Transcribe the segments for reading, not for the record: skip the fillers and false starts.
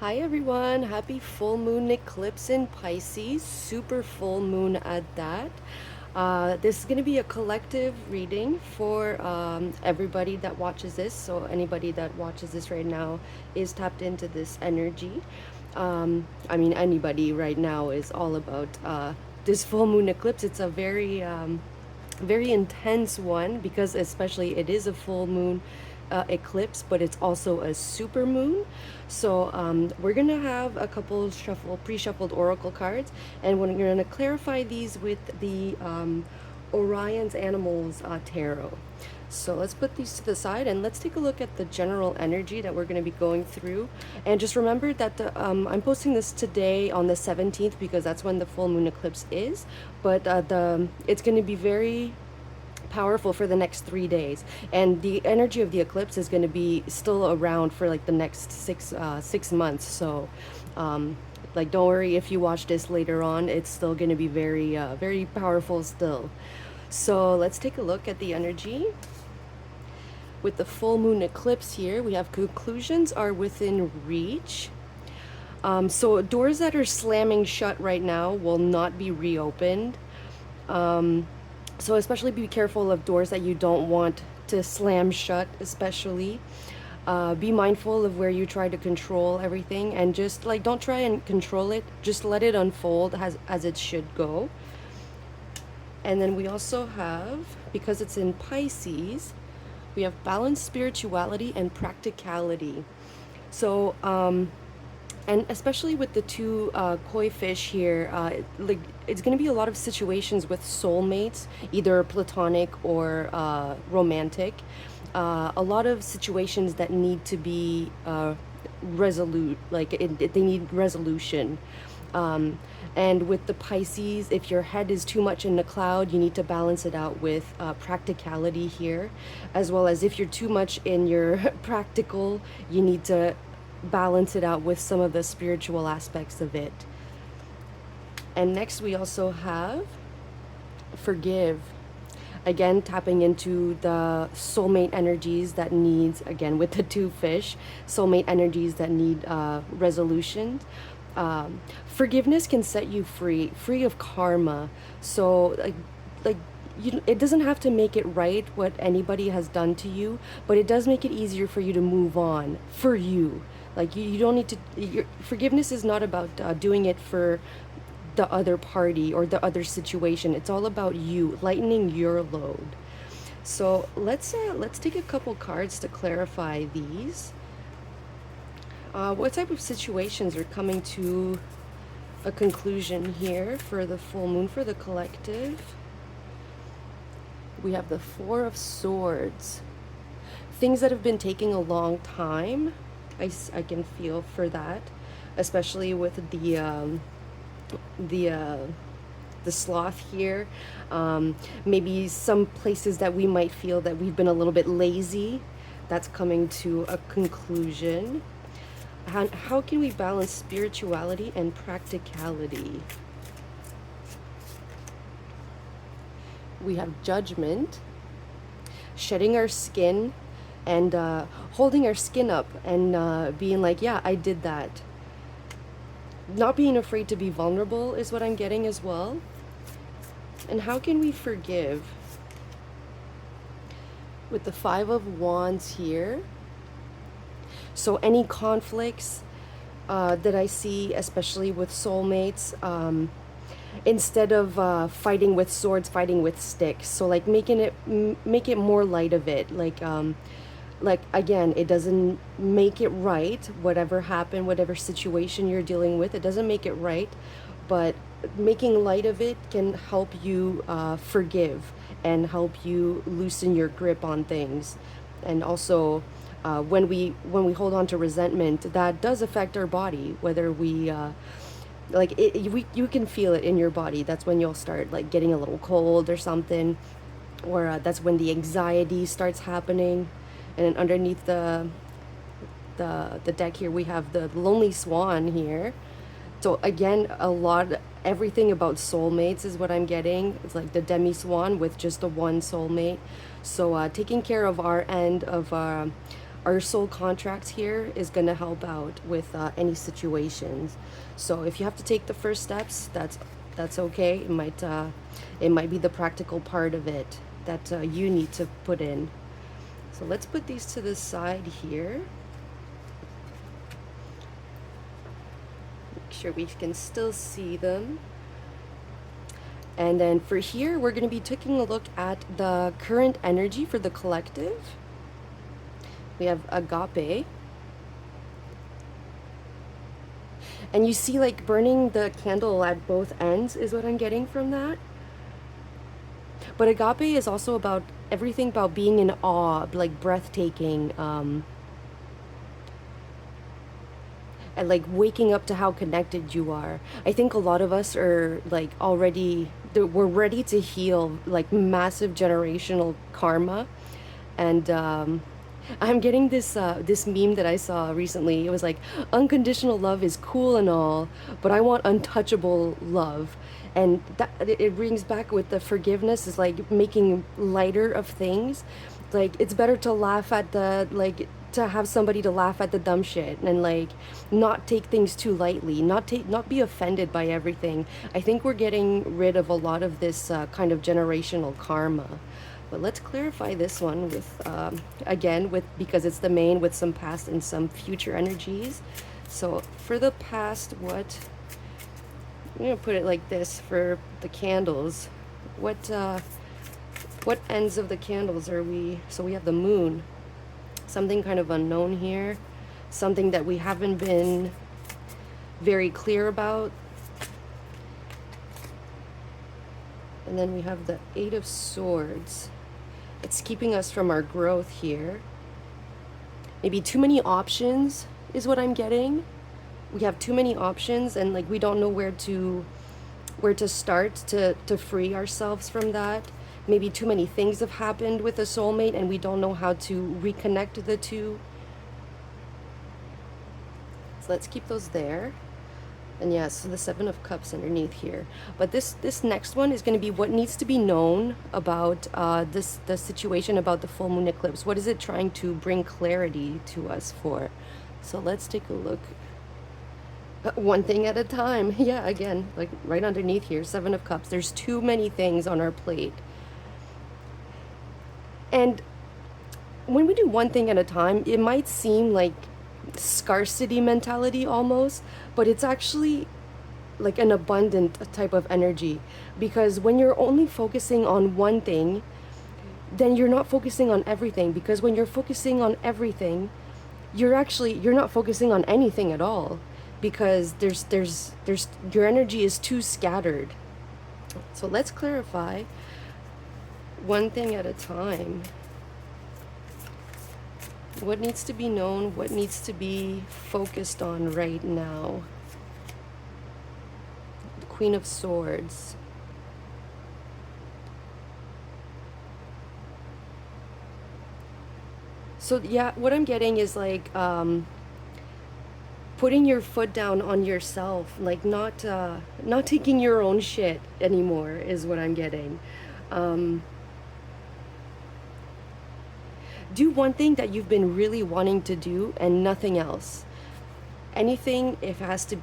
Hi everyone, happy full moon eclipse in Pisces, super full moon at that. This is going to be a collective reading for everybody that watches this. So anybody that watches this right now is tapped into this energy. Anybody right now is all about this full moon eclipse. It's a very intense one because especially it is a full moon eclipse, but it's also a super moon. So we're gonna have a couple pre-shuffled oracle cards, and we're gonna clarify these with the Oriens Animals Tarot. So let's put these to the side and let's take a look at the general energy that we're going to be going through. And just remember that I'm posting this today on the 17th because that's when the full moon eclipse is. But it's going to be very powerful for the next 3 days, and the energy of the eclipse is going to be still around for like the next 6 months. So like, don't worry if you watch this later on, it's still going to be very powerful still. So let's take a look at the energy. With the full moon eclipse here, we have conclusions are within reach. So doors that are slamming shut right now will not be reopened. So especially be careful of doors that you don't want to slam shut, especially. Be mindful of where you try to control everything, and just like don't try and control it, just let it unfold as it should go. And then we also have, because it's in Pisces, we have balanced spirituality and practicality. So and especially with the two koi fish here, like it's going to be a lot of situations with soulmates, either platonic or romantic. A lot of situations that need to be resolute, like they need resolution. And with the Pisces, if your head is too much in the cloud, you need to balance it out with practicality here, as well as if you're too much in your practical, you need to balance it out with some of the spiritual aspects of it. And next we also have forgive. Again, tapping into the soulmate energies that needs, again with the two fish, soulmate energies that need resolution. Forgiveness can set you free of karma. So like it doesn't have to make it right what anybody has done to you, but it does make it easier for you to move on for you. Like you don't need to. Forgiveness is not about doing it for the other party or the other situation. It's all about you lightening your load. So let's take a couple cards to clarify these. What type of situations are coming to a conclusion here for the full moon for the collective? We have the Four of Swords. Things that have been taking a long time. I can feel for that, especially with the sloth here. Maybe some places that we might feel that we've been a little bit lazy. That's coming to a conclusion. How can we balance spirituality and practicality? We have Judgment, shedding our skin, and holding our skin up and being like, yeah, I did that. Not being afraid to be vulnerable is what I'm getting as well. And how can we forgive? With the Five of Wands here. So any conflicts that I see, especially with soulmates, instead of fighting with swords, fighting with sticks. So like make it more light of it. Like again, it doesn't make it right, whatever happened, whatever situation you're dealing with, it doesn't make it right, but making light of it can help you forgive and help you loosen your grip on things. And also when we hold on to resentment, that does affect our body, whether we you can feel it in your body. That's when you'll start like getting a little cold or something, or that's when the anxiety starts happening. And then underneath the deck here, we have the Lonely Swan here. So again, everything about soulmates is what I'm getting. It's like the demi swan with just the one soulmate. So taking care of our end of our soul contracts here is going to help out with any situations. So if you have to take the first steps, that's okay. It might be the practical part of it that you need to put in. So let's put these to the side here. Make sure we can still see them. And then for here, we're going to be taking a look at the current energy for the collective. We have agape. And you see like burning the candle at both ends is what I'm getting from that. But agape is also about everything about being in awe, like breathtaking, and like waking up to how connected you are. I think a lot of us are like already, we're ready to heal like massive generational karma. And I'm getting this this meme that I saw recently. It was like, unconditional love is cool and all, but I want untouchable love. And that it brings back with the forgiveness is like making lighter of things. Like it's better to laugh at the like to have somebody to laugh at the dumb shit and like not take things too lightly, not be offended by everything. I think we're getting rid of a lot of this kind of generational karma. But let's clarify this one with, again, because it's the main with some past and some future energies. So for the past, I'm going to put it like this for the candles. What ends of the candles are we? So we have the moon. Something kind of unknown here. Something that we haven't been very clear about. And then we have the Eight of Swords. It's keeping us from our growth here. Maybe too many options is what I'm getting. We have too many options and like we don't know where to start to free ourselves from that. Maybe too many things have happened with a soulmate and we don't know how to reconnect the two. So let's keep those there. And yes, so the Seven of Cups underneath here. But this next one is going to be what needs to be known about the situation about the full moon eclipse. What is it trying to bring clarity to us for? So let's take a look. One thing at a time. Yeah, again, like right underneath here, Seven of Cups. There's too many things on our plate. And when we do one thing at a time, it might seem like scarcity mentality almost, but it's actually like an abundant type of energy, because when you're only focusing on one thing, then you're not focusing on everything, because when you're focusing on everything, you're not focusing on anything at all, because there's your energy is too scattered. So let's clarify one thing at a time. What needs to be known? What needs to be focused on right now? The Queen of Swords. So yeah, what I'm getting is like putting your foot down on yourself, like not taking your own shit anymore is what I'm getting. Do one thing that you've been really wanting to do and nothing else. Anything, if it has to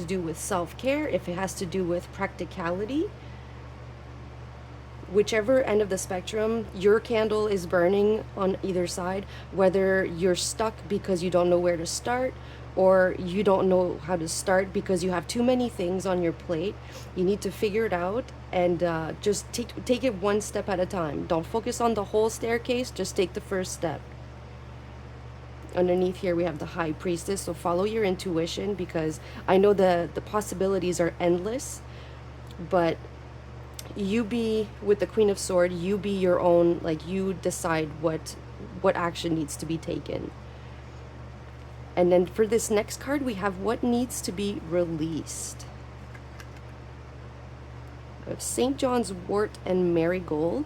do with self-care, if it has to do with practicality, whichever end of the spectrum your candle is burning on either side, whether you're stuck because you don't know where to start, or you don't know how to start because you have too many things on your plate, you need to figure it out and just take it one step at a time. Don't focus on the whole staircase, just take the first step. Underneath here we have the High Priestess, so follow your intuition, because I know the possibilities are endless, but you be with the Queen of Swords, you be your own, like you decide what action needs to be taken. And then for this next card, we have what needs to be released. We have St. John's wort and marigold.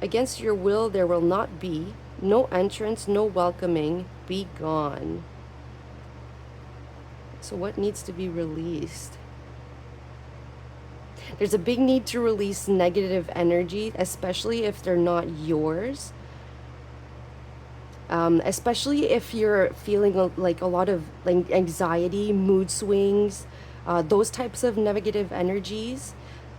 Against your will there will not be. No entrance, no welcoming. Be gone. So what needs to be released? There's a big need to release negative energy, especially if they're not yours. Especially if you're feeling like a lot of like anxiety, mood swings, those types of negative energies.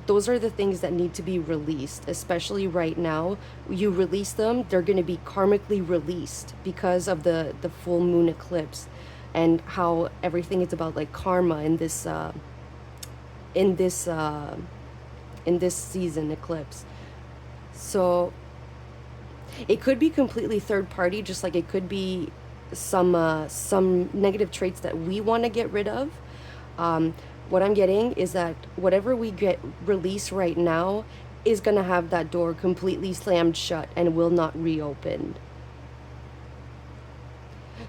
Those are the things that need to be released, especially right now. You release them, they're going to be karmically released because of the full moon eclipse, and how everything is about like karma in this in this uh, in this season eclipse. So it could be completely third party, just like it could be some negative traits that we want to get rid of. Um, what I'm getting is that whatever we get released right now is gonna have that door completely slammed shut and will not reopen.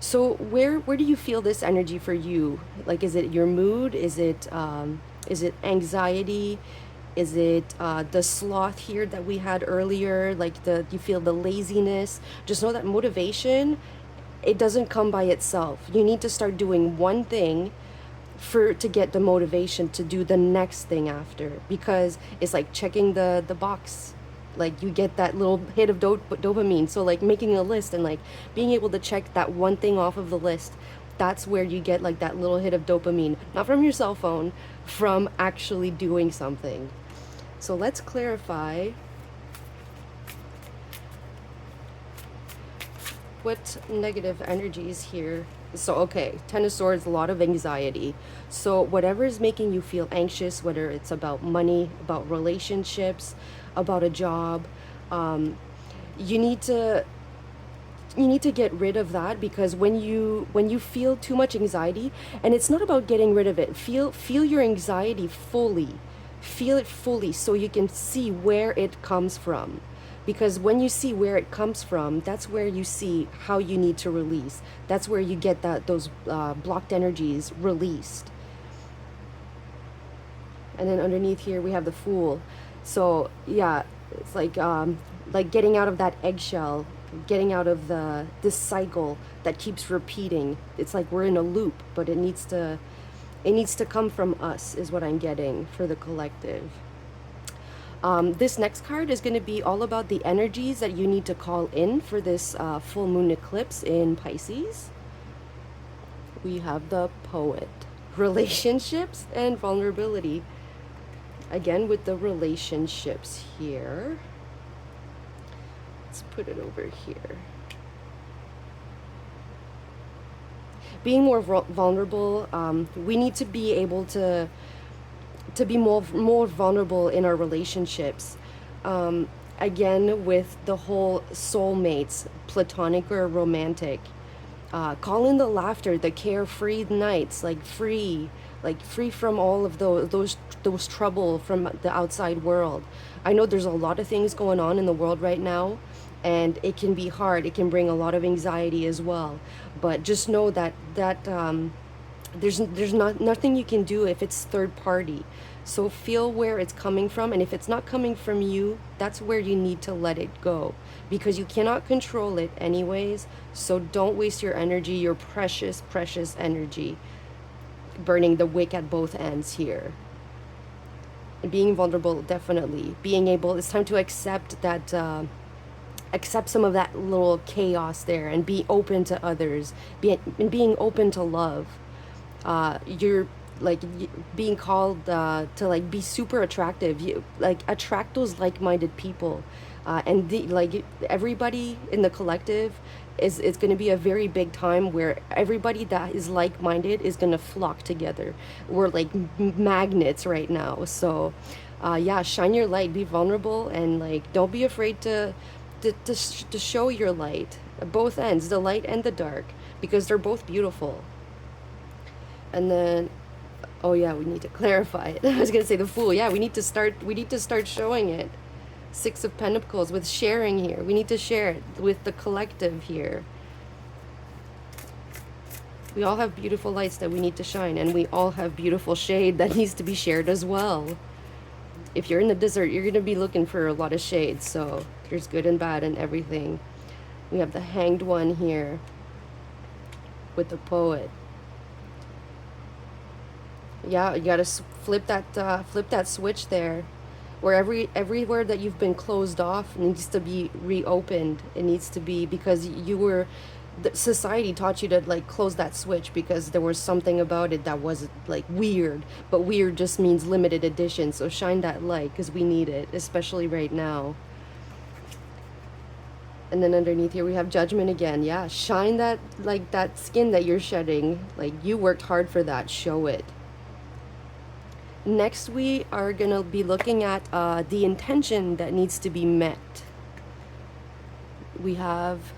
So where do you feel this energy for you? Like, is it your mood? Is it anxiety? Is it the sloth here that we had earlier? Like you feel the laziness? Just know that motivation, it doesn't come by itself. You need to start doing one thing to get the motivation to do the next thing after, because it's like checking the box. Like you get that little hit of dopamine. So like making a list and like being able to check that one thing off of the list, that's where you get like that little hit of dopamine, not from your cell phone, from actually doing something. So let's clarify what negative energies here. So okay, Ten of Swords, a lot of anxiety. So whatever is making you feel anxious, whether it's about money, about relationships, about a job, you need to get rid of that, because when you feel too much anxiety, and it's not about getting rid of it, feel your anxiety fully, feel it fully, so you can see where it comes from. Because when you see where it comes from, that's where you see how you need to release. That's where you get those blocked energies released. And then underneath here we have the Fool. So yeah, it's like getting out of that eggshell, getting out of this cycle that keeps repeating. It's like we're in a loop, but it needs to come from us, is what I'm getting for the collective. This next card is going to be all about the energies that you need to call in for this full moon eclipse in Pisces. We have the Poet. Relationships and vulnerability. Again, with the relationships here. Let's put it over here. Being more vulnerable, we need to be able to be more vulnerable in our relationships. Again, with the whole soulmates, platonic or romantic. Call in the laughter, the carefree nights, like free from all of those trouble from the outside world. I know there's a lot of things going on in the world right now, and it can be hard. It can bring a lot of anxiety as well. But just know that there's nothing you can do if it's third party. So feel where it's coming from, and if it's not coming from you, that's where you need to let it go, because you cannot control it anyways. So don't waste your energy, your precious energy, burning the wick at both ends here. And being vulnerable, definitely being able, it's time to accept that accept some of that little chaos there, and be open to others, being open to love. You're like being called to like be super attractive. You like attract those like-minded people, and like everybody in the collective is it's going to be a very big time where everybody that is like-minded is going to flock together. We're like magnets right now. So yeah, shine your light, be vulnerable, and like don't be afraid to show your light, both ends, the light and the dark, because they're both beautiful. And then, oh yeah, we need to clarify it. I was gonna say the Fool. Yeah, we need to start showing it. Six of Pentacles with sharing here. We need to share it with the collective here. We all have beautiful lights that we need to shine, and we all have beautiful shade that needs to be shared as well. If you're in the desert, you're gonna be looking for a lot of shade, so there's good and bad and everything. We have the Hanged One here with the Poet. Yeah, you gotta flip that switch there. where everywhere that you've been closed off needs to be reopened. It needs to be, because you were, the society taught you to like close that switch because there was something about it that was like weird, but weird just means limited edition. So shine that light, because we need it, especially right now. And then underneath here we have judgment again. Yeah, shine that, like that skin that you're shedding, like you worked hard for that, show it. Next, we are going to be looking at the intention that needs to be met. We have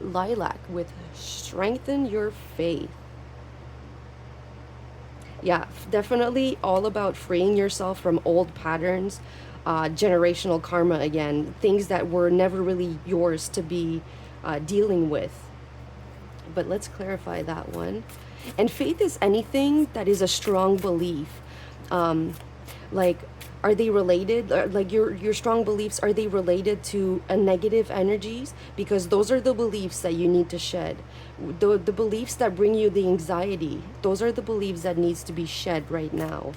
lilac with strengthen your faith. Yeah, definitely all about freeing yourself from old patterns, generational karma again, things that were never really yours to be dealing with. But let's clarify that one. And faith is anything that is a strong belief. Like, are they related? Like your strong beliefs, are they related to a negative energies? Because those are the beliefs that you need to shed. The beliefs that bring you the anxiety, those are the beliefs that needs to be shed right now.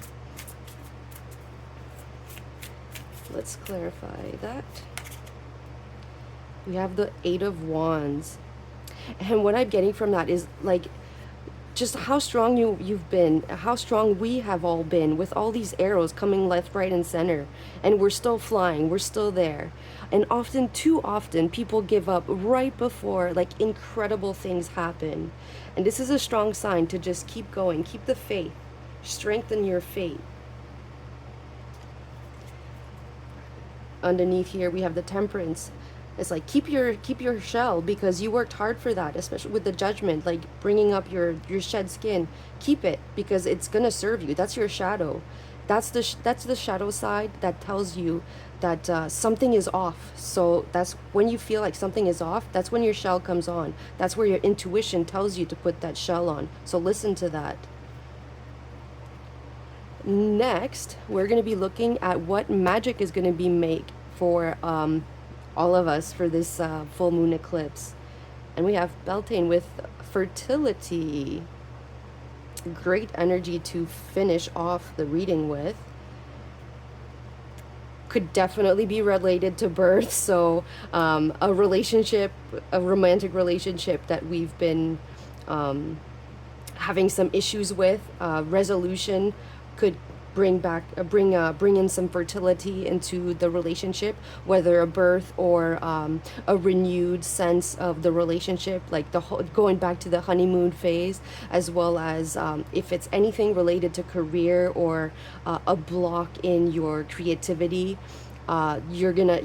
Let's clarify that. We have the Eight of Wands. And what I'm getting from that is like just how strong you've been, how strong we have all been with all these arrows coming left, right, and center. And we're still flying, we're still there. And often, too often, people give up right before like incredible things happen. And this is a strong sign to just keep going, keep the faith, strengthen your faith. Underneath here we have the Temperance. It's like keep your shell, because you worked hard for that, especially with the Judgment, like bringing up your shed skin. Keep it, because it's gonna serve you. That's your shadow. That's the shadow side that tells you that something is off. So that's when you feel like something is off, that's when your shell comes on. That's where your intuition tells you to put that shell on. So listen to that. Next, we're going to be looking at what magic is going to be made for all of us for this full moon eclipse. And we have Beltane with fertility. Great energy to finish off the reading with. Could definitely be related to birth. So a relationship, a romantic relationship that we've been having some issues with, resolution could bring in some fertility into the relationship, whether a birth or a renewed sense of the relationship, like going back to the honeymoon phase, as well as if it's anything related to career or a block in your creativity. You're gonna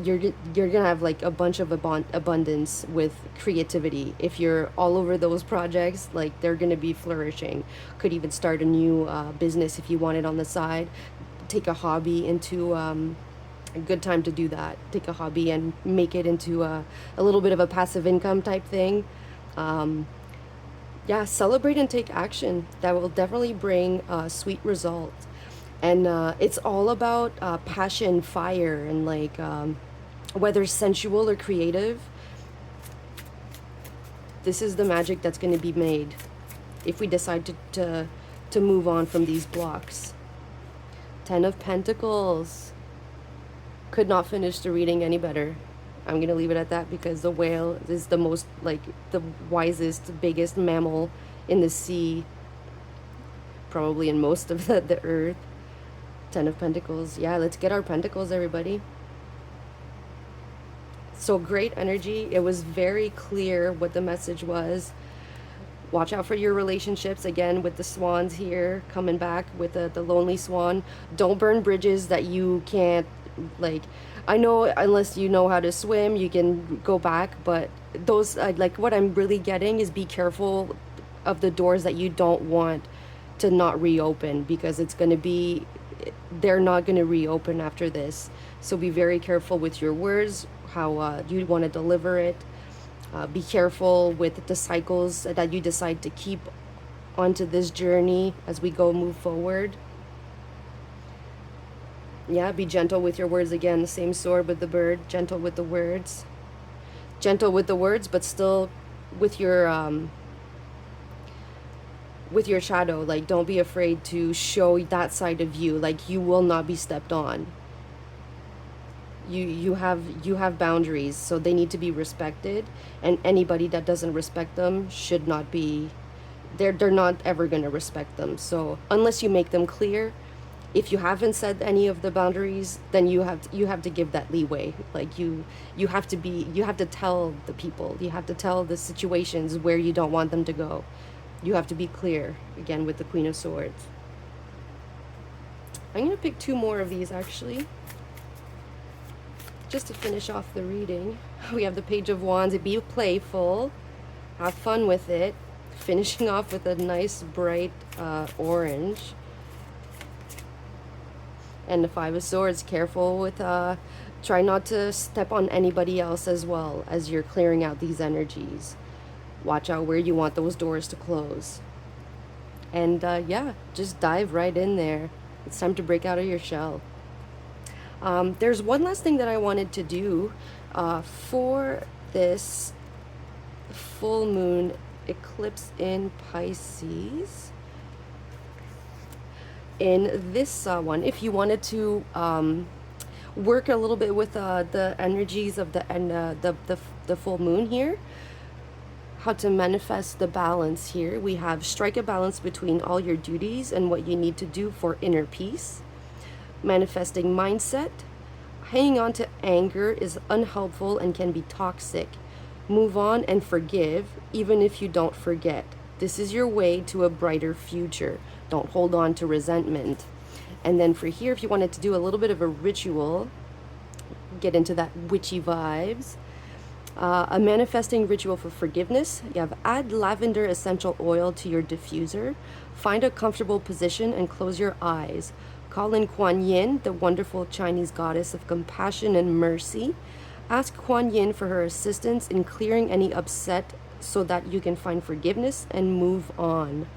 have like a bunch of abundance with creativity. If you're all over those projects, like they're gonna be flourishing. Could even start a new business if you want it on the side. Take a hobby into a good time to do that. Take a hobby and make it into a little bit of a passive income type thing. Yeah, celebrate and take action. That will definitely bring sweet results. And it's all about passion, fire, and like whether sensual or creative. This is the magic that's going to be made if we decide to move on from these blocks. 10 of Pentacles. Could not finish the reading any better. I'm going to leave it at that, because the whale is the most, like, the wisest, biggest mammal in the sea, probably in most of the earth. 10 of Pentacles. Yeah, let's get our pentacles, everybody. So great energy. It was very clear what the message was. Watch out for your relationships, again, with the swans here coming back with the lonely swan. Don't burn bridges that you can't, like, I know unless you know how to swim you can go back, but those like what I'm really getting is be careful of the doors that you don't want to not reopen, because it's going to be, they're not going to reopen after this. So be very careful with your words, how you want to deliver it. Be careful with the cycles that you decide to keep onto this journey as we move forward. Yeah, be gentle with your words. Again, the same sword with the bird. Gentle with the words. Gentle with the words, but still with your shadow. Like, don't be afraid to show that side of you. Like, you will not be stepped on. you have boundaries, so they need to be respected, and anybody that doesn't respect them should not be, they're not ever going to respect them. So unless you make them clear, if you haven't set any of the boundaries, then you have to give that leeway. Like you have to tell the people, you have to tell the situations where you don't want them to go. You have to be clear, again, with the Queen of Swords. I'm going to pick two more of these, actually, just to finish off the reading. We have the Page of Wands. Be playful, have fun with it, finishing off with a nice bright orange. And the Five of Swords. Careful with try not to step on anybody else as well as you're clearing out these energies. Watch out where you want those doors to close. And yeah, just dive right in there. It's time to break out of your shell. There's one last thing that I wanted to do for this full moon eclipse in Pisces. In this one, if you wanted to work a little bit with the energies of the full moon here, how to manifest the balance here, we have strike a balance between all your duties and what you need to do for inner peace. Manifesting mindset. Hanging on to anger is unhelpful and can be toxic. Move on and forgive, even if you don't forget. This is your way to a brighter future. Don't hold on to resentment. And then for here, if you wanted to do a little bit of a ritual, get into that witchy vibes. A manifesting ritual for forgiveness. You have add lavender essential oil to your diffuser. Find a comfortable position and close your eyes. Call in Kuan Yin, the wonderful Chinese goddess of compassion and mercy. Ask Kuan Yin for her assistance in clearing any upset so that you can find forgiveness and move on.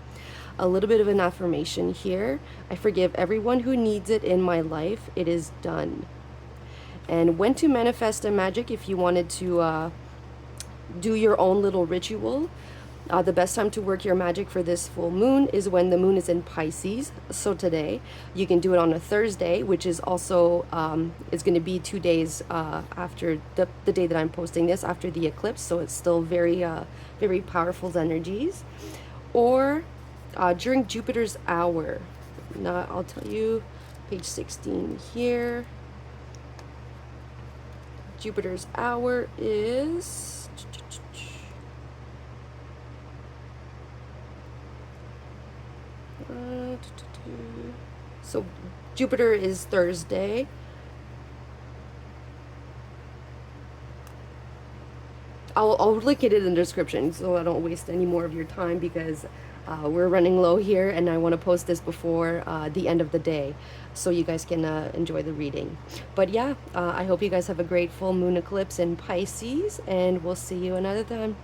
A little bit of an affirmation here. I forgive everyone who needs it in my life. It is done. And when to manifest a magic, if you wanted to do your own little ritual, the best time to work your magic for this full moon is when the moon is in Pisces. So today, you can do it on a Thursday, which is also, is going to be 2 days after the day that I'm posting this, after the eclipse. So it's still very, very powerful energies. Or during Jupiter's hour. Now, I'll tell you, page 16 here. Jupiter's hour is... so Jupiter is Thursday. I'll link it in the description so I don't waste any more of your time, because we're running low here and I want to post this before the end of the day so you guys can enjoy the reading. But yeah, I hope you guys have a great full moon eclipse in Pisces, and we'll see you another time.